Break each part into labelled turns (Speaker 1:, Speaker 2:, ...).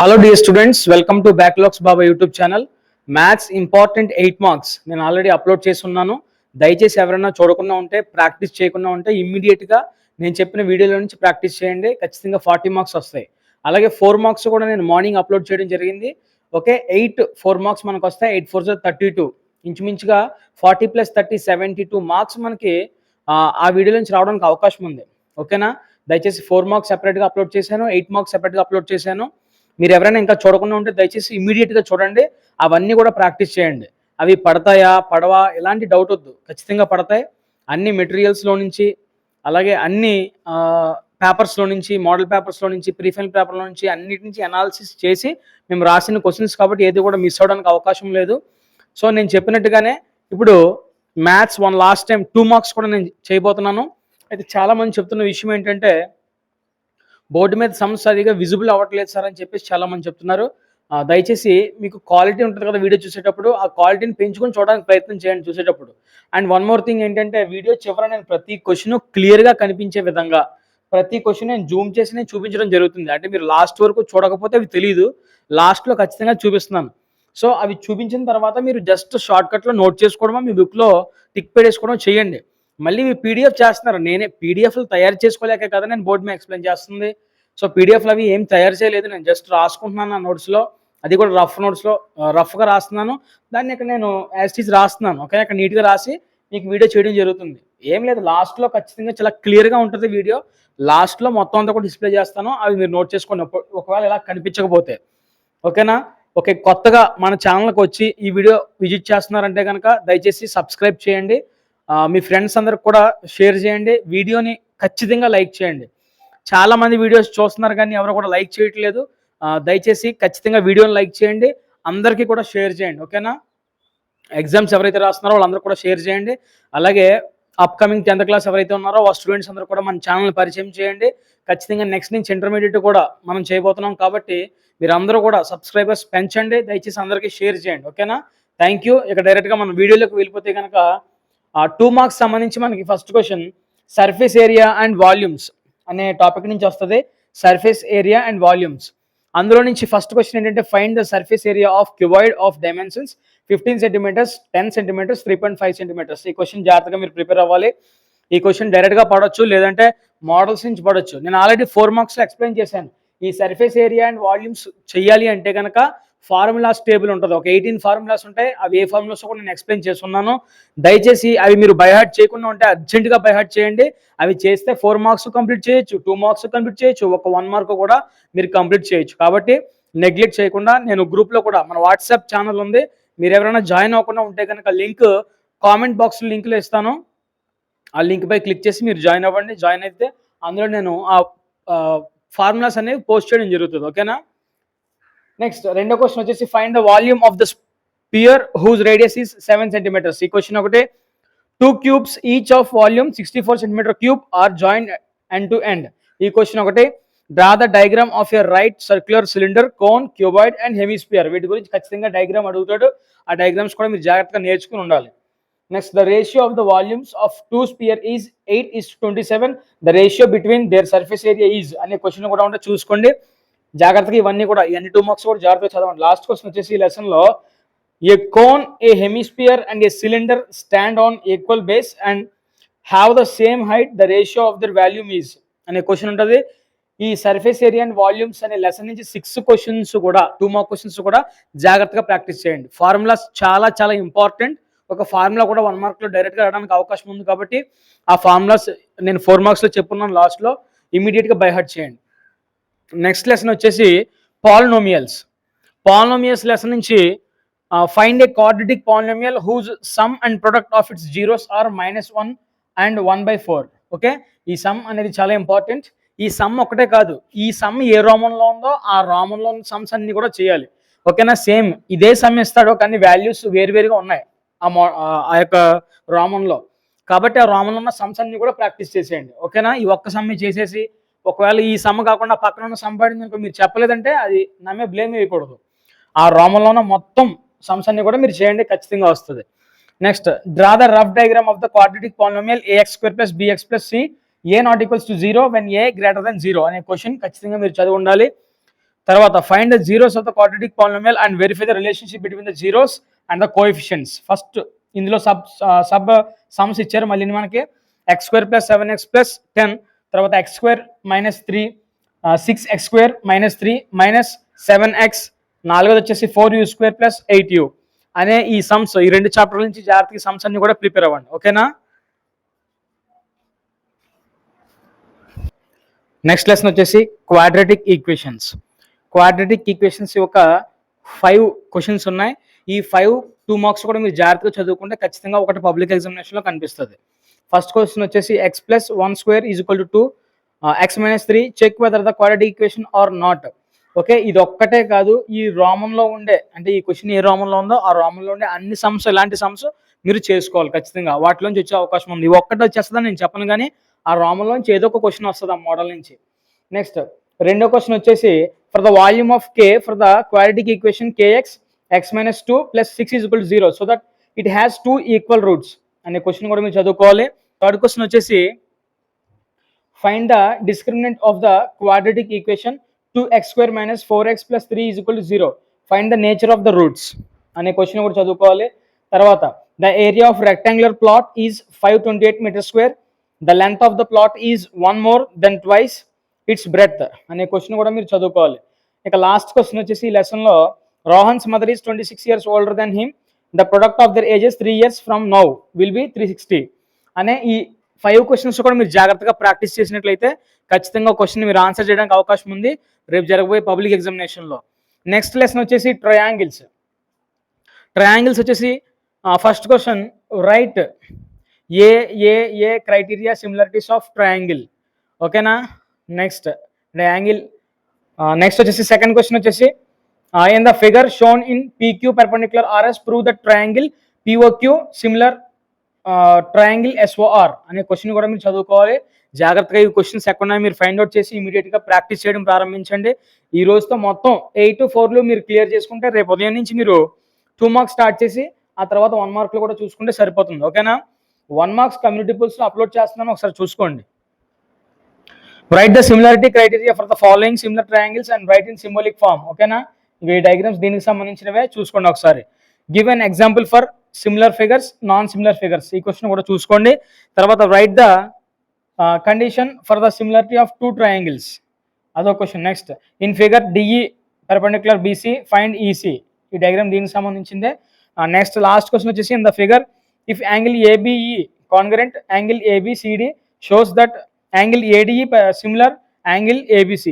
Speaker 1: Hello dear students, welcome to backlogs Baba YouTube channel. Maths important 8 marks నేను already upload చేసి ఉన్నాను. దయచేసి ఎవరైనా చూడకుండా ఉంటే, ప్రాక్టీస్ చేయకుండా ఉంటే ఇమ్మీడియట్గా నేను చెప్పిన వీడియోలో నుంచి ప్రాక్టీస్ చేయండి. ఖచ్చితంగా 40 మార్క్స్ వస్తాయి. అలాగే 4 మార్క్స్ కూడా నేను మార్నింగ్ అప్లోడ్ చేయడం జరిగింది. ఓకే, 4 మార్క్స్ మనకు వస్తాయి. 8 4 32, ఇంచుమించుగా 40 + 30 72 మార్క్స్ మనకి ఆ వీడియో నుంచి రావడానికి అవకాశం ఉంది. ఓకేనా, దయచేసి 4 మార్క్స్ సెపరేట్గా అప్లోడ్ చేశాను, 8 మార్క్స్ సెపరేట్గా అప్లోడ్ చేశాను. మీరు ఎవరైనా ఇంకా చూడకుండా ఉంటే దయచేసి ఇమ్మీడియట్గా చూడండి. అవన్నీ కూడా ప్రాక్టీస్ చేయండి. అవి పడతాయా పడవా ఎలాంటి డౌట్ వద్దు, ఖచ్చితంగా పడతాయి. అన్ని మెటీరియల్స్లో నుంచి, అలాగే అన్ని పేపర్స్లో నుంచి, మోడల్ పేపర్స్లో నుంచి, ప్రీఫైనల్ పేపర్లో నుంచి, అన్నిటి నుంచి అనాలిసిస్ చేసి మేము రాసిన క్వశ్చన్స్ కాబట్టి ఏది కూడా మిస్ అవ్వడానికి అవకాశం లేదు. సో నేను చెప్పినట్టుగానే ఇప్పుడు మ్యాథ్స్ లాస్ట్ టైం 2 మార్క్స్ కూడా నేను చేయబోతున్నాను. అయితే చాలామంది చెప్తున్న విషయం ఏంటంటే, బోర్డు మీద సమ్స్ సరిగా విజిబుల్ అవ్వట్లేదు సార్ అని చెప్పేసి చాలామంది చెప్తున్నారు. దయచేసి మీకు క్వాలిటీ ఉంటుంది కదా వీడియో చూసేటప్పుడు, ఆ క్వాలిటీని పెంచుకొని చూడడానికి ప్రయత్నం చేయండి చూసేటప్పుడు. అండ్ వన్ మోర్ థింగ్ ఏంటంటే, వీడియో చివర నేను ప్రతి క్వశ్చన్ క్లియర్గా కనిపించే విధంగా ప్రతి క్వశ్చన్ నేను జూమ్ చేసి నేను చూపించడం జరుగుతుంది. అంటే మీరు లాస్ట్ వరకు చూడకపోతే అవి తెలియదు, లాస్ట్లో ఖచ్చితంగా చూపిస్తున్నాను. సో అవి చూపించిన తర్వాత మీరు జస్ట్ షార్ట్కట్లో నోట్ చేసుకోవడమో, మీ బుక్లో టిక్ పెట్టేసుకోవడం చేయండి. మళ్ళీ మీ పీడిఎఫ్ చేస్తున్నారు. నేనే పీడిఎఫ్లు తయారు చేసుకోలేకే కదా నేను బోర్డు మీద ఎక్స్ప్లెయిన్ చేస్తుంది. సో పీడిఎఫ్లు అవి ఏం తయారు చేయలేదు, నేను జస్ట్ రాసుకుంటున్నాను నా నోట్స్లో. అది కూడా రఫ్ నోట్స్లో రఫ్గా రాస్తున్నాను. దాన్ని ఇక్కడ నేను యాజ్ టీజ్ రాస్తున్నాను. ఓకే, అక్కడ నీట్గా రాసి మీకు వీడియో చేయడం జరుగుతుంది. ఏం లేదు, లాస్ట్లో ఖచ్చితంగా చాలా క్లియర్గా ఉంటుంది వీడియో. లాస్ట్లో మొత్తం అంతా కూడా డిస్ప్లే చేస్తాను, అవి మీరు నోట్ చేసుకోండి ఒకవేళ ఇలా కనిపించకపోతే. ఓకేనా? ఓకే, కొత్తగా మన ఛానల్కి వచ్చి ఈ వీడియో విజిట్ చేస్తున్నారంటే కనుక దయచేసి సబ్స్క్రైబ్ చేయండి. మీ ఫ్రెండ్స్ అందరికి కూడా షేర్ చేయండి. వీడియోని ఖచ్చితంగా లైక్ చేయండి. చాలామంది వీడియోస్ చూస్తున్నారు కానీ ఎవరు కూడా లైక్ చేయట్లేదు. దయచేసి ఖచ్చితంగా వీడియోని లైక్ చేయండి, అందరికీ కూడా షేర్ చేయండి. ఓకేనా? ఎగ్జామ్స్ ఎవరైతే రాస్తున్నారో వాళ్ళందరూ కూడా షేర్ చేయండి. అలాగే అప్కమింగ్ 10th క్లాస్ ఎవరైతే ఉన్నారో ఆ స్టూడెంట్స్ అందరూ కూడా మన ఛానల్ని పరిచయం చేయండి. ఖచ్చితంగా నెక్స్ట్ నుంచి ఇంటర్మీడియట్ కూడా మనం చేయబోతున్నాం కాబట్టి మీరు అందరూ కూడా సబ్స్క్రైబర్స్ పెంచండి. దయచేసి అందరికీ షేర్ చేయండి. ఓకేనా? Thank you. ఇక డైరెక్ట్గా మనం వీడియోలోకి వెళ్ళిపోతే కనుక 2 మార్క్స్ సంబంధించి మనకి first question surface area and volumes అనే టాపిక్ నుంచి వస్తుంది. Surface area and volumes. అందులో నుంచి ఫస్ట్ క్వశ్చన్ ఏంటంటే, find the surface area of cuboid of dimensions 15 centimetres, 10 centimetres, 3.5 centimetres. ఈ క్వశ్చన్ జాగ్రత్తగా మీరు ప్రిపేర్ అవ్వాలి. ఈ క్వశ్చన్ డైరెక్ట్గా పడవచ్చు, లేదంటే మోడల్స్ నుంచి పడవచ్చు. నేను ఆల్రెడీ 4 మార్క్స్లో ఎక్స్ప్లెయిన్ చేశాను. ఈ సర్ఫేస్ ఏరియా అండ్ వాల్యూమ్స్ చేయాలి అంటే కనుక ఫార్ములాస్ టేబుల్ ఉంటుంది. ఒక 18 ఫార్ములాస్ ఉంటాయి. అవి ఏ ఫార్ములాస్ కూడా నేను ఎక్స్ప్లెయిన్ చేస్తున్నాను. దయచేసి అవి మీరు బైహార్ట్ చేయకుండా ఉంటే అర్జెంటుగా బైహార్ట్ చేయండి. అవి చేస్తే 4 మార్క్స్ కంప్లీట్ చేయొచ్చు, 2 మార్క్స్ కంప్లీట్ చేయొచ్చు, ఒక 1 మార్క్ కూడా మీరు కంప్లీట్ చేయొచ్చు. కాబట్టి నెగ్లెక్ట్ చేయకుండా, నేను గ్రూప్లో కూడా మన వాట్సాప్ ఛానల్ ఉంది, మీరు ఎవరైనా జాయిన్ అవ్వకుండా ఉంటే కనుక లింక్ కామెంట్ బాక్స్లో లింక్లో ఇస్తాను. ఆ లింక్ పై క్లిక్ చేసి మీరు జాయిన్ అవ్వండి. జాయిన్ అయితే అందులో నేను ఆ ఫార్ములాస్ అనేవి పోస్ట్ చేయడం జరుగుతుంది. ఓకేనా? నెక్స్ట్ రెండో క్వశ్చన్ వచ్చేసి, find the volume of the sphere whose radius is 7 centimetres. ఈ క్వశ్చన్ ఒకటే. 2 cubes each of volume 64 centimetre cube are join end to end. ఈ క్వశ్చన్ ఒకటి. Draw the diagram of a right circular cylinder, cone, cuboid and hemisphere. వీటి గురించి ఖచ్చితంగా diagram అడుగుతాడు. ఆ diagrams కూడా మీరు జాగ్రత్తగా నేర్చుకుని ఉండాలి. Next, the ratio of the volumes of 2 sphere is 8:27. The ratio between their surface area is అనే క్వశ్చన్ కూడా ఉంటే చూసుకోండి జాగ్రత్తగా. ఇవన్నీ కూడా ఈ 2 మార్క్స్ కూడా జాగ్రత్తగా చదవండి. లాస్ట్ క్వశ్చన్ వచ్చేసి ఈ లెసన్లో, a cone, a hemisphere and a cylinder stand on equal base and have the same height, the ratio of their volume is అనే క్వశ్చన్ ఉంటుంది. ఈ సర్ఫేస్ ఏరియా అండ్ వాల్యూమ్స్ అనే లెసన్ నుంచి 6 క్వశ్చన్స్ కూడా, 2 mark questions కూడా జాగ్రత్తగా practice చేయండి. Formulas చాలా చాలా ఇంపార్టెంట్. ఒక ఫార్ములా కూడా 1 మార్క్లో డైరెక్ట్గా రావడానికి అవకాశం ఉంది కాబట్టి ఆ ఫార్ములాస్ నేను 4 మార్క్స్లో చెప్పున్నాను, లాస్ట్లో ఇమీడియట్గా బైహార్ట్ చేయండి. నెక్స్ట్ లెసన్ వచ్చేసి పాలినోమియల్స్. పాలినోమియల్స్ లెసన్ నుంచి find a quadratic polynomial whose sum and product of its zeroes are -1 and 1/4. Okay, ఈ సమ్ అనేది చాలా ఇంపార్టెంట్. ఈ సమ్ ఒకటే కాదు, ఈ సమ్ ఏ రోమంలో ఉందో ఆ రోమంలో ఉన్న సమ్స్ అన్ని కూడా చేయాలి. ఓకేనా? సేమ్ ఇదే సమ్ ఇస్తాడు కానీ వాల్యూస్ వేరువేరుగా ఉన్నాయి ఆ యొక్క రోమంలో. కాబట్టి ఆ రోమంలో ఉన్న సమ్స్ అన్ని కూడా ప్రాక్టీస్ చేసేయండి. ఓకేనా? ఈ ఒక్క సమ్ చేసేసి ఒకవేళ ఈ సమ్ కాకుండా పక్కన ఉన్న సమ్ పడింది అనుకో, మీరు చెప్పలేదంటే అది నమ్మే బ్లేమ్ వేయకూడదు. ఆ రోమంలో ఉన్న మొత్తం సమ్స్ అన్ని కూడా మీరు చేయండి, ఖచ్చితంగా వస్తుంది. Next, draw the rough diagram of the quadratic polynomial ax² + bx + c a ≠ = 0 when a greater than 0 అనే క్వశ్చన్ ఖచ్చితంగా మీరు చదివి ఉండాలి. తర్వాత find the zeros of the quadratic polynomial and verify the relationship between the zeros and the coefficients. First ఇందులో sub sums ఇచ్చారు మళ్ళీ మనకి X square plus 7x plus 10, తర్వాత X square minus 3, 6x square minus 3 minus 7x, నాలుగోది వచ్చేసి 4u square plus 8u అనే ఈ sums, ఈ రెండు చాప్టర్ల నుంచి జాగ్రత్తగా సమ్స్ అన్ని కూడా ప్రిపేర్ అవ్వండి. ఓకేనా. నెక్స్ట్ లెసన్ వచ్చేసి క్వాడ్రాటిక్ ఈక్వేషన్స్. క్వాడ్రాటిక్ ఈక్వేషన్స్ ఒక 5 క్వశ్చన్స్ ఉన్నాయి. ఈ 5 2 మార్క్స్ కూడా మీరు జాగ్రత్తగా చదువుకుంటే ఖచ్చితంగా ఒకటి పబ్లిక్ ఎగ్జామినేషన్లో కనిపిస్తుంది. ఫస్ట్ క్వశ్చన్ వచ్చేసి x plus 1 square is equal to 2, x minus 3 check whether the quadratic equation or not. Okay, ఇది ఒక్కటే కాదు, ఈ రోమంలో ఉండే, అంటే ఈ క్వశ్చన్ ఏ రోమంలో ఉందో ఆ రోమంలో ఉండే అన్ని సమ్స్, ఎలాంటి సమ్స్ మీరు చేసుకోవాలి ఖచ్చితంగా. వాటిలోంచి వచ్చే అవకాశం ఉంది. ఒక్కటే వచ్చేస్తుందని నేను చెప్పను, కానీ ఆ రోమంలోంచి ఏదో ఒక క్వశ్చన్ వస్తుంది ఆ మోడల్ నుంచి. నెక్స్ట్ రెండో క్వశ్చన్ వచ్చేసి for the volume of k for the quadratic equation k x x minus 2 plus 6 is equal to 0 so that it has 2 equal roots అనే క్వశ్చన్ కూడా మీరు చదువుకోవాలి. థర్డ్ క్వశ్చన్ వచ్చేసి find the discriminant of the quadratic equation 2x square minus 4x plus 3 is equal to 0 find the nature of the roots అనే question కూడా చదువుకోవాలి. తర్వాత the area of rectangular plot is 528 metre square, the length of the plot is 1 more than twice its breadth అనే question కూడా మీరు చదువుకోవాలి. ఇక last question వచ్చేసి ఈ లెసన్లో Rohan's mother is 26 years older than him, the product of their ages 3 years from now will be 360 అనే ఈ 5 క్వశ్చన్స్ కూడా మీరు జాగ్రత్తగా ప్రాక్టీస్ చేసినట్లయితే ఖచ్చితంగా క్వశ్చన్ మీరు ఆన్సర్ చేయడానికి అవకాశం ఉంది రేపు జరగబోయే పబ్లిక్ ఎగ్జామినేషన్లో. నెక్స్ట్ లెసన్ వచ్చేసి ట్రయాంగిల్స్. ట్రయాంగిల్స్ వచ్చేసి first question write a criteria similarities of triangle. ఓకేనా. Next triangle. నెక్స్ట్ వచ్చేసి సెకండ్ క్వశ్చన్ వచ్చేసి in the figure shown in PQ perpendicular RS prove the triangle POQ similar triangle SOR అనే question కూడా మీరు చదువుకోవాలి జాగ్రత్తగా. ఈ క్వశ్చన్స్ ఎక్కడున్నాయో మీరు ఫైండ్ అవుట్ చేసి ఇమీడియట్గా ప్రాక్టీస్ చేయడం ప్రారంభించండి. ఈ రోజుతో మొత్తం 8 4 మీరు క్లియర్ చేసుకుంటే రేపు ఉదయం నుంచి మీరు 2 మార్క్స్ స్టార్ట్ చేసి ఆ తర్వాత 1 మార్క్లో కూడా చూసుకుంటే సరిపోతుంది. ఓకేనా. 1 మార్క్స్ కమ్యూనిటీ పోల్స్లో అప్లోడ్ చేస్తున్నాను, ఒకసారి చూసుకోండి. Write the similarity criteria for the following similar triangles and write in symbolic form. ఓకేనా. ఇవి డయాగ్రామ్స్ దీనికి సంబంధించినవే, చూసుకోండి ఒకసారి. Give an example for similar figures, non similar figures, ఈ క్వశ్చన్ కూడా చూసుకోండి. తర్వాత write the condition for the similarity of 2 triangles, అదో question. Next in figure DE perpendicular BC find EC, ఈ డయాగ్రామ్ దీనికి సంబంధించిందే. నెక్స్ట్ లాస్ట్ క్వశ్చన్ వచ్చేసి in the figure if angle ABE congruent angle ABCD shows that angle ADE similar angle ABC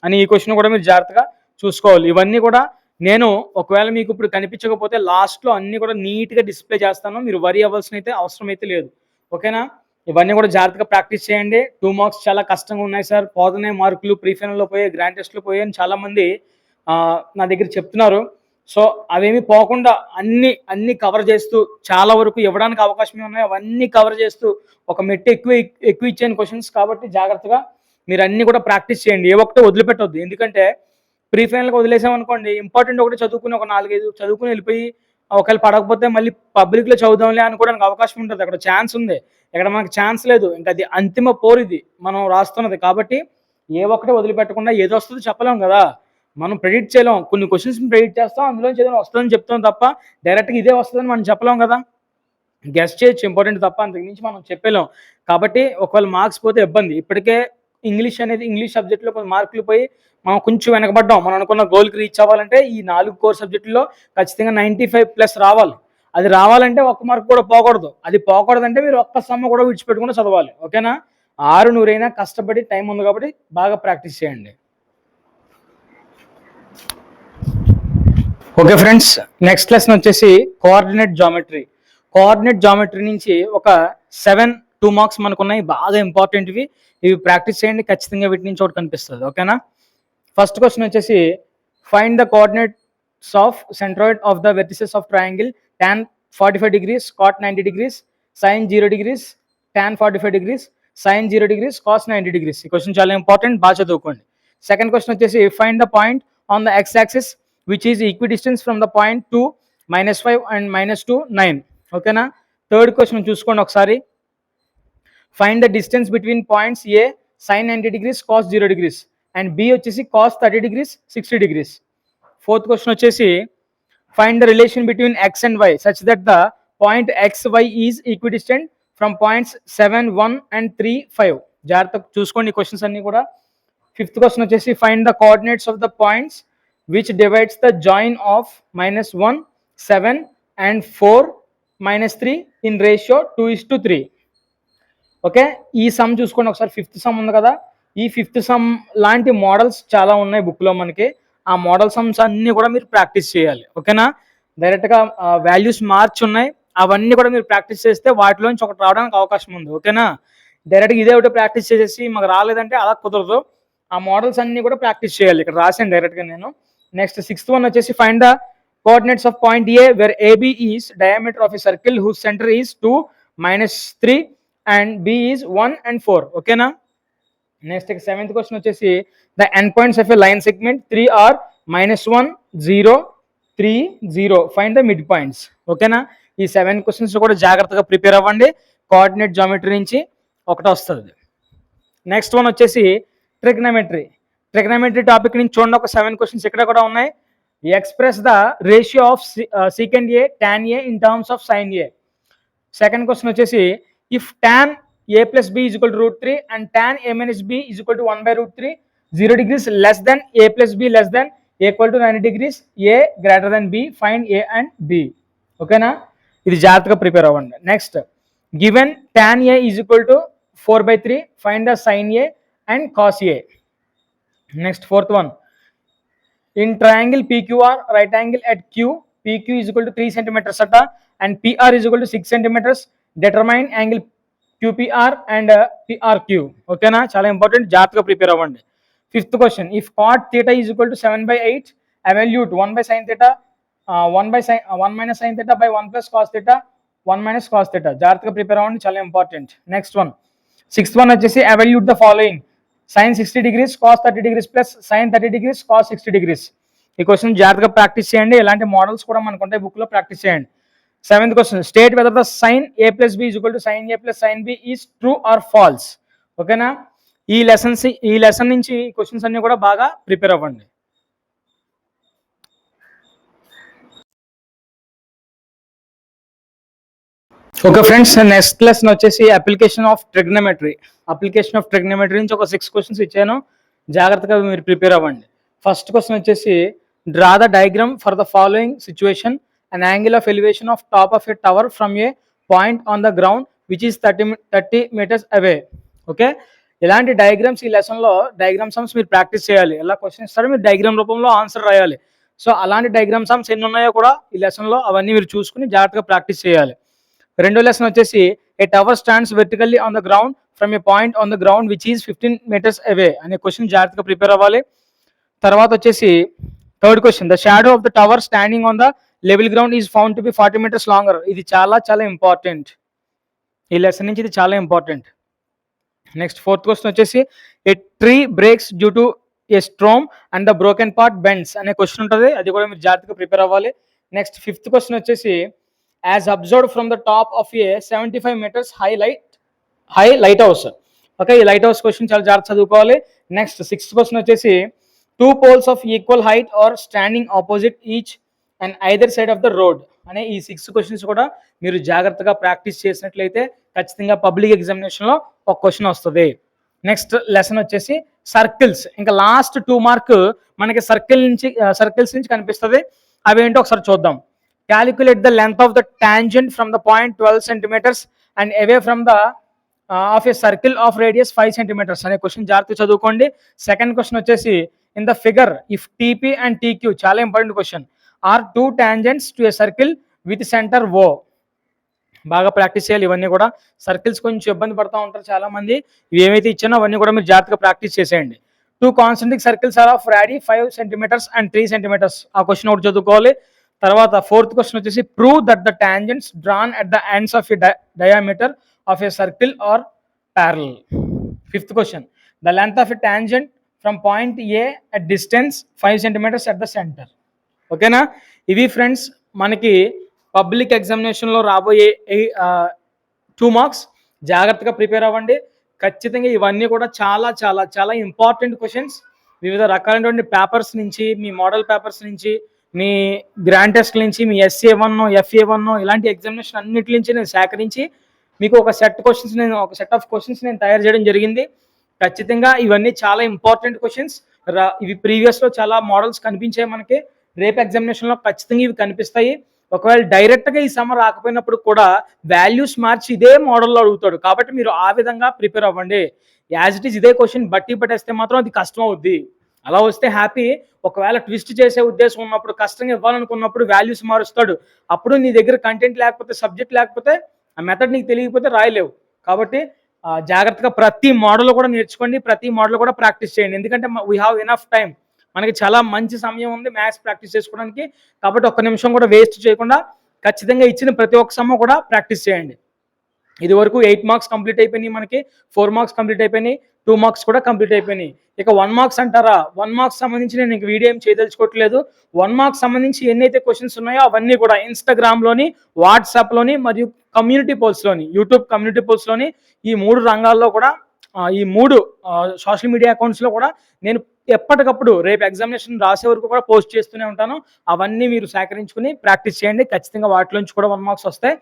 Speaker 1: అని ఈ question కూడా మీరు జాగ్రత్తగా చూసుకోవాలి. ఇవన్నీ కూడా నేను ఒకవేళ మీకు ఇప్పుడు కనిపించకపోతే లాస్ట్లో అన్ని కూడా నీట్గా డిస్ప్లే చేస్తాను, మీరు వరి అవ్వాల్సిన అయితే అవసరం అయితే లేదు. ఓకేనా. ఇవన్నీ కూడా జాగ్రత్తగా ప్రాక్టీస్ చేయండి. 2 మార్క్స్ చాలా కష్టంగా ఉన్నాయి సార్, పోతున్నాయి మార్కులు, ప్రీ ఫైనల్లో పోయాయి, గ్రాండ్ టెస్ట్లో పోయాయి అని చాలామంది నా దగ్గర చెప్తున్నారు. సో అవేమి పోకుండా అన్ని కవర్ చేస్తూ చాలా వరకు ఇవ్వడానికి అవకాశం ఉన్నాయి, అవన్నీ కవర్ చేస్తూ ఒక మెట్టు ఎక్కువ ఇచ్చాను క్వశ్చన్స్. కాబట్టి జాగ్రత్తగా మీరు అన్ని కూడా ప్రాక్టీస్ చేయండి, ఏ ఒక్కటే వదిలిపెట్టొద్దు. ఎందుకంటే ప్రీ ఫైనల్గా వదిలేసామనుకోండి, ఇంపార్టెంట్ ఒకటి చదువుకుని ఒక 4-5 చదువుకుని వెళ్ళిపోయి ఒకవేళ పడకపోతే మళ్ళీ పబ్లిక్లో చదువుదాంలే అనుకోవడానికి అవకాశం ఉంటుంది. అక్కడ ఛాన్స్ ఉంది, ఇక్కడ మనకు ఛాన్స్ లేదు. ఇంకా అది అంతిమ పోరు, ఇది మనం రాస్తున్నది. కాబట్టి ఏ ఒక్కటే వదిలిపెట్టకుండా ఏదో వస్తుందో చెప్పలేం కదా, మనం ప్రెడిక్ట్ చేయలేం. కొన్ని క్వశ్చన్స్ ప్రెడిక్ట్ చేస్తాం, అందులో ఏదైనా వస్తుందని చెప్తాం తప్ప డైరెక్ట్గా ఇదే వస్తుందని మనం చెప్పలేం కదా. గెస్ట్ చేయొచ్చు ఇంపార్టెంట్ తప్ప, అంతకు మించి మనం చెప్పలేం. కాబట్టి ఒకవేళ మార్క్స్ పోతే ఇబ్బంది. ఇప్పటికే ఇంగ్లీష్ సబ్జెక్ట్లో కొన్ని మార్కులు పోయి మనం కొంచెం వెనకబడ్డాం. మనం అనుకున్న గోల్కి రీచ్ అవ్వాలంటే ఈ 4 కోర్ సబ్జెక్టుల్లో ఖచ్చితంగా 95+ రావాలి. అది రావాలంటే 1 మార్క్ కూడా పోకూడదు. అది పోకూడదంటే మీరు ఒక్క సమ్మ కూడా విడిచిపెట్టుకుని చదవాలి. ఓకేనా. 6 కష్టపడి టైం ఉంది కాబట్టి బాగా ప్రాక్టీస్ చేయండి. ఓకే ఫ్రెండ్స్, నెక్స్ట్ లెసన్ వచ్చేసి కోఆర్డినేట్ జామెట్రీ నుంచి ఒక 7 2 మార్క్స్ మనకున్నాయి, బాగా ఇంపార్టెంట్వి. ఇవి ప్రాక్టీస్ చేయండి, ఖచ్చితంగా వీటి నుంచి ఒకటి కనిపిస్తుంది. ఓకేనా. ఫస్ట్ క్వశ్చన్ వచ్చేసి find the coordinates of centroid of the vertices of triangle tan 45 degrees, cot 90 degrees, sin 0 degrees, tan 45 degrees, sin 0 degrees, cos 90 degrees. ఈ క్వశ్చన్ చాలా ఇంపార్టెంట్, బాగా చదువుకోండి. సెకండ్ క్వశ్చన్ వచ్చేసి find the point on the x axis which is equidistant from the point 2 -5 and -2 9. ఓకేనా. Third question చూసుకోండి ఒకసారి. Find the distance between points A sin 90 degrees, cos 0 degrees. And B వచ్చేసి cos 30 degrees 60 degrees. Fourth question వచ్చేసి find the relation between x and y such that the point xy is equidistant from points 7, 1 and 3, 5. జాగ్రత్తగా చూసుకోండి questions అన్ని కూడా. Fifth question వచ్చేసి find the coordinates of the points which divides the join of -1, 7 and 4, -3 in ratio 2:3. Okay, ఈ some చూసుకోండి ఒకసారి. Fifth sum ఉంది కదా, ఈ ఫిఫ్త్ సమ్ లాంటి మోడల్స్ చాలా ఉన్నాయి బుక్లో మనకి. ఆ మోడల్ సమ్స్ అన్నీ కూడా మీరు ప్రాక్టీస్ చేయాలి. ఓకేనా, డైరెక్ట్గా వాల్యూస్ మార్చి ఉన్నాయి, అవన్నీ కూడా మీరు ప్రాక్టీస్ చేస్తే వాటిలోంచి ఒకటి రావడానికి అవకాశం ఉంది. ఓకేనా, డైరెక్ట్గా ఇదే ఒకటి ప్రాక్టీస్ చేసేసి మాకు రాలేదంటే అలా కుదరదు. ఆ మోడల్స్ అన్నీ కూడా ప్రాక్టీస్ చేయాలి. ఇక్కడ రాసాను డైరెక్ట్గా నేను. నెక్స్ట్ సిక్స్త్ వన్ వచ్చేసి find the coordinates of point A where AB is diameter of a circle whose centre is 2, -3 and B is 1 and 4. ఓకేనా, నెక్స్ట్ సెవెంత్ క్వశ్చన్ వచ్చేసి the end points of a line segment 3 are -1, 0, 3, 0. Find the midpoints. ఓకేనా, ఈ 7 questions కూడా జాగ్రత్తగా prepare అవ్వండి. Coordinate geometry నుంచి ఒకటి వస్తుంది. నెక్స్ట్ వన్ వచ్చేసి ట్రిగ్నమెట్రీ. ట్రిగ్నమెట్రీ టాపిక్ నుంచి చూడండి, ఒక 7 క్వశ్చన్స్ ఇక్కడ కూడా ఉన్నాయి. Express the ratio of second A tan A in terms of sin A. Second question వచ్చేసి if tan a plus b is equal to √3 and tan a minus b is equal to 1/√3, 0 degrees less than a plus b less than equal to 90 degrees, a greater than b, find a and b. ఓకేనా, ఇది జాగ్రత్తగా prepare అవ్వండి. Next given tan a is equal to 4/3, find the sin a and cos a. Next fourth one in triangle PQR right angle at Q, PQ is equal to 3 centimeters అట and PR is equal to 6 centimeters, determine angle QPR and PRQ. ఓకేనా, చాలా important, జాగ్రత్తగా prepare అవ్వండి. Fifth question if cot theta is equal to 7/8, evaluate 1 by sin theta, 1 minus sin theta by 1 plus cos theta, 1 minus cos theta. జాగ్రత్తగా prepare అవ్వండి, చాలా important. Next one sixth one వచ్చేసి evaluate the following sin 60 degrees cos 30 degrees plus sin 30 degrees cos 60 degrees. ఈ question జాగ్రత్తగా practice చేయండి. ఇలాంటి models కూడా మనకు ఉంటాయి బుక్లో, ప్రాక్టీస్ చేయండి. Seventh question state whether the sin a plus b is equal to sin a plus sin b is true or false. ఓకేనా, ఈ లెసన్ నుంచి ఈ క్వశ్చన్స్ అన్ని కూడా బాగా ప్రిపేర్ అవ్వండి. ఓకే ఫ్రెండ్స్, నెక్స్ట్ లెసన్ వచ్చేసి application of trigonometry. Application of trigonometry నుంచి ఒక 6 క్వశ్చన్స్ ఇచ్చాను, జాగ్రత్తగా మీరు ప్రిపేర్ అవ్వండి. ఫస్ట్ క్వశ్చన్ వచ్చేసి draw the diagram for the following situation, an angle of elevation of top of a tower from a point on the ground which is 30 meters away. Okay, ఇలాంటి diagrams ఈ లెసన్లో diagram sums మీరు practice చేయాలి. ఎలా question ఇస్తారో మీరు diagram రూపంలో answer రాయాలి. సో అలాంటి డయాగ్రామ్ సమ్స్ ఎన్ని ఉన్నాయో కూడా ఈ లెసన్లో అవన్నీ మీరు చూసుకుని జాగ్రత్తగా ప్రాక్టీస్ చేయాలి. రెండో లెసన్ వచ్చేసి a tower stands vertically on the ground from a point on the ground which is 15 meters away అనే క్వశ్చన్ జాగ్రత్తగా ప్రిపేర్ అవ్వాలి. తర్వాత వచ్చేసి third question the shadow of the tower standing on the level ground is found to be 40 meters longer. ఇది చాలా చాలా important, ఈ lesson నుంచి ఇది చాలా ఇంపార్టెంట్. నెక్స్ట్ ఫోర్త్ క్వశ్చన్ వచ్చేసి a tree breaks due to a storm and the broken part bends అనే question ఉంటుంది, అది కూడా మీరు జాగ్రత్తగా ప్రిపేర్ అవ్వాలి. నెక్స్ట్ ఫిఫ్త్ క్వశ్చన్ వచ్చేసి as observed from the top of a 75 meters high lighthouse. Okay, ఈ లైట్ హౌస్ క్వశ్చన్ చాలా జాగ్రత్త చదువుకోవాలి. నెక్స్ట్ సిక్స్త్ క్వశ్చన్ వచ్చేసి 2 poles of equal height are standing opposite each and either side of the road అనే ఈ 6 questions కూడా మీరు జాగ్రత్తగా ప్రాక్టీస్ చేసినట్లయితే ఖచ్చితంగా పబ్లిక్ ఎగ్జామినేషన్లో ఒక క్వశ్చన్ వస్తుంది. నెక్స్ట్ లెసన్ వచ్చేసి సర్కిల్స్. ఇంకా లాస్ట్ 2 మార్క్ మనకి సర్కిల్స్ నుంచి కనిపిస్తుంది, అవి ఏంటో ఒకసారి చూద్దాం. Calculate the length of the tangent from the point 12 centimeters and away from the of a circle of radius 5 centimeters అనే క్వశ్చన్ జాగ్రత్తగా చదువుకోండి. సెకండ్ క్వశ్చన్ వచ్చేసి in the figure if TP and TQ, చాలా important question, are 2 tangents to a circle with centre O. బాగా practice చేయాలి. ఇవన్నీ కూడా circles కొంచెం ఇబ్బంది పడుతూ ఉంటారు చాలా మంది, ఇవి ఏమైతే ఇచ్చానో అవన్నీ కూడా మీరు జాగ్రత్తగా ప్రాక్టీస్ చేసేయండి. 2 concentric circles are of radii 5 centimeters and 3 centimeters, ఆ క్వశ్చన్ ఒకటి చదువుకోవాలి. తర్వాత ఫోర్త్ క్వశ్చన్ వచ్చేసి prove that the tangents drawn at the ends of a diameter of a circle are parallel. Fifth question the length of a tangent from point A at distance 5 centimeters at the centre. ఓకేనా, ఇవి friends మనకి public ఎగ్జామినేషన్లో రాబోయే 2 marks. జాగ్రత్తగా prepare అవ్వండి. ఖచ్చితంగా ఇవన్నీ కూడా చాలా చాలా చాలా ఇంపార్టెంట్ క్వశ్చన్స్. వివిధ రకాలైనటువంటి పేపర్స్ నుంచి, మీ మోడల్ పేపర్స్ నుంచి, మీ గ్రాండ్ టెస్ట్‌ల నుంచి, మీ ఎస్ఏ1, ఎఫ్ఏ1 ఇలాంటి ఎగ్జామినేషన్ అన్నిటి నుంచి నేను సేకరించి మీకు ఒక సెట్ ఆఫ్ క్వెషన్స్ నేను తయారు చేయడం జరిగింది. ఖచ్చితంగా ఇవన్నీ చాలా ఇంపార్టెంట్ క్వెషన్స్. ఇవి ప్రీవియస్‌లో చాలా మోడల్స్ కనిపించాయి మనకి. రేపు ఎగ్జామినేషన్‌లో ఖచ్చితంగా ఇవి కనిపిస్తాయి. ఒకవేళ డైరెక్ట్‌గా ఈ సమ్ రాకపోయినప్పుడు కూడా వాల్యూస్ మార్చి ఇదే మోడల్‌లో అడుగుతాడు. కాబట్టి మీరు ఆ విధంగా ప్రిపేర్ అవ్వండి. యాజ్ ఇట్ ఈజ్ ఇదే క్వెషన్ బట్టి పట్టేస్తే మాత్రం అది కష్టం అవుద్ది. అలా వస్తే హ్యాపీ. ఒకవేళ ట్విస్ట్ చేసే ఉద్దేశం ఉన్నప్పుడు, కష్టంగా ఇవ్వాలనుకున్నప్పుడు వాల్యూస్ మారుస్తాడు. అప్పుడు నీ దగ్గర కంటెంట్ లేకపోతే, సబ్జెక్ట్ లేకపోతే, ఆ మెథడ్ నీకు తెలియకపోతే రాయలేవు. కాబట్టి జాగ్రత్తగా ప్రతి మోడల్ కూడా నేర్చుకోండి. ప్రతి మోడల్ కూడా ప్రాక్టీస్ చేయండి. ఎందుకంటే వి హావ్ ఎనఫ్ టైమ్. మనకి చాలా మంచి సమయం ఉంది మ్యాథ్స్ ప్రాక్టీస్ చేసుకోవడానికి. కాబట్టి ఒక్క నిమిషం కూడా వేస్ట్ చేయకుండా ఖచ్చితంగా ఇచ్చిన ప్రతి ఒక్క సమ్మ కూడా ప్రాక్టీస్ చేయండి. ఇది వరకు 8 మార్క్స్ కంప్లీట్ అయిపోయినాయి మనకి. 4 మార్క్స్ కంప్లీట్ అయిపోయినాయి. 2 మార్క్స్ కూడా కంప్లీట్ అయిపోయినాయి. ఇక 1 మార్క్స్ అంటారా? 1 మార్క్స్ సంబంధించి నేను ఇంక వీడియో ఏం చేయదలుచుకోవట్లేదు. 1 మార్క్స్ సంబంధించి ఎన్నైతే క్వెషన్స్ ఉన్నాయో అవన్నీ కూడా ఇన్‌స్టాగ్రామ్‌లోని, వాట్సాప్‌లోని మరియు కమ్యూనిటీ పోస్ట్‌లోని, యూట్యూబ్ కమ్యూనిటీ పోస్ట్‌లోని ఈ 3 రంగాల్లో కూడా ఈ 3 సోషల్ మీడియా అకౌంట్స్‌లో కూడా నేను ఎప్పటికప్పుడు రేపు ఎగ్జామినేషన్ రాసే వరకు కూడా పోస్ట్ చేస్తూనే ఉంటాను. అవన్నీ మీరు సేకరించుకొని ప్రాక్టీస్ చేయండి. ఖచ్చితంగా వాటిలోంచి కూడా 1 మార్క్స్ వస్తాయి.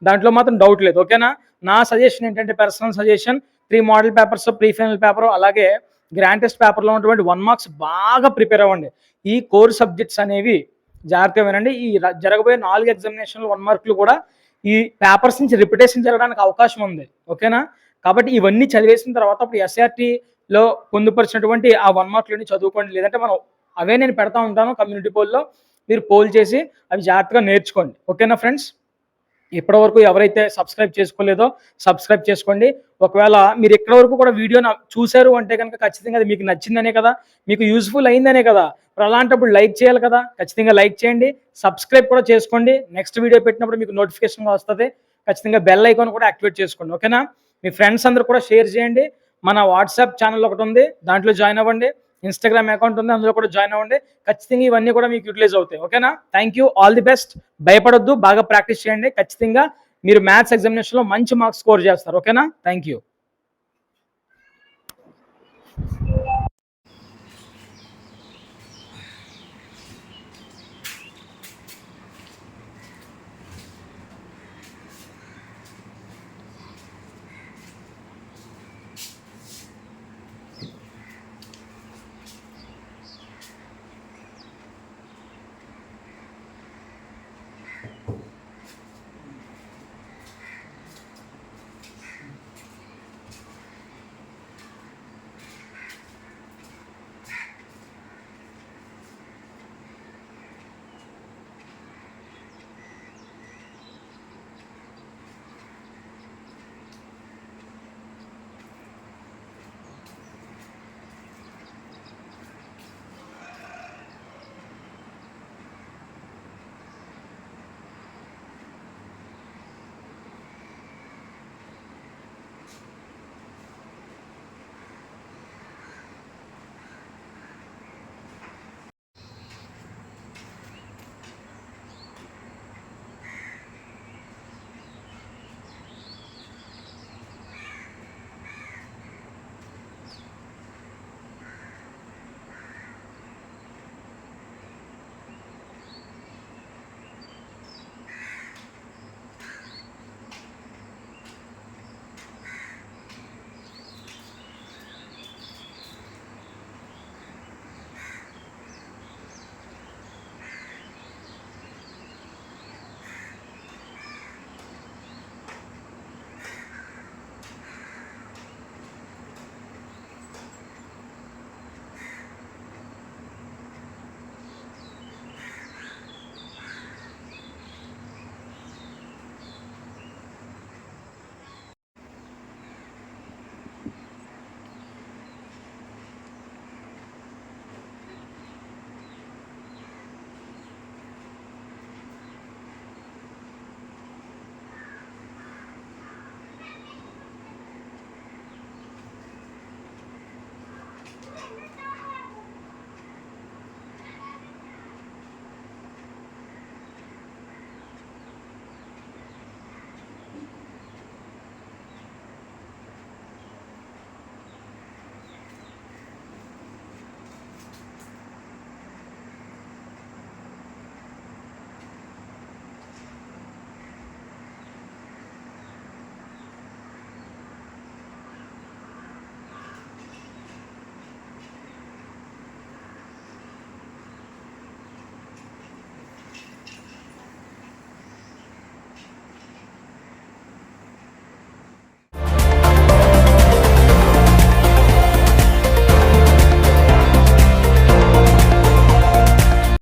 Speaker 1: దాంట్లో మాత్రం డౌట్ లేదు. ఓకేనా? నా సజెషన్ ఏంటంటే personal suggestion 3 model papers, pre final paper అలాగే గ్రాండ్ టెస్ట్ పేపర్‌లో ఉన్నటువంటి 1 మార్క్స్ బాగా ప్రిపేర్ అవ్వండి. ఈ కోర్ సబ్జెక్ట్స్ అనేవి జాగ్రత్తగా వినండి. ఈ జరగబోయే 4 ఎగ్జామినేషన్‌లు 1 మార్కులు కూడా ఈ పేపర్స్ నుంచి రిపిటేషన్ జరగడానికి అవకాశం ఉంది. ఓకేనా? కాబట్టి ఇవన్నీ చదివేసిన తర్వాత అప్పుడు ఎస్ఆర్‌టీలో పొందుపరిచినటువంటి ఆ 1 మార్కులన్నీ చదువుకోండి. లేదంటే మనం అవే నేను పెడతా ఉంటాను కమ్యూనిటీ పోల్‌లో. మీరు పోల్ చేసి అవి జాగ్రత్తగా నేర్చుకోండి. ఓకేనా ఫ్రెండ్స్? ఇప్పటివరకు ఎవరైతే సబ్స్క్రైబ్ చేసుకోలేదో సబ్స్క్రైబ్ చేసుకోండి. ఒకవేళ మీరు ఇక్కడి వరకు కూడా వీడియో చూసారు అంటే కనుక ఖచ్చితంగా అది మీకు నచ్చిందనే కదా, మీకు యూజ్‌ఫుల్ అయిందనే కదా. మరి అలాంటప్పుడు లైక్ చేయాలి కదా. ఖచ్చితంగా లైక్ చేయండి. సబ్స్క్రైబ్ కూడా చేసుకోండి. నెక్స్ట్ వీడియో పెట్టినప్పుడు మీకు నోటిఫికేషన్‌గా వస్తది. ఖచ్చితంగా బెల్ ఐకాన్ కూడా యాక్టివేట్ చేసుకోండి. ఓకేనా? మీ ఫ్రెండ్స్ అందరూ కూడా షేర్ చేయండి. మన వాట్సాప్ ఛానల్ ఒకటి ఉంది. దాంట్లో జాయిన్ అవ్వండి. ఇన్‌స్టాగ్రామ్ అకౌంట్ ఉంది. అందులో కూడా జాయిన్ అవ్వండి. ఖచ్చితంగా ఇవన్నీ కూడా మీకు యూటిలైజ్ అవుతాయి. ఓకేనా? Thank you. All the best. భయపడొద్దు. బాగా ప్రాక్టీస్ చేయండి. ఖచ్చితంగా మీరు మ్యాథ్స్ ఎగ్జామినేషన్‌లో మంచి మార్క్స్ స్కోర్ చేస్తారు. ఓకేనా? Thank you.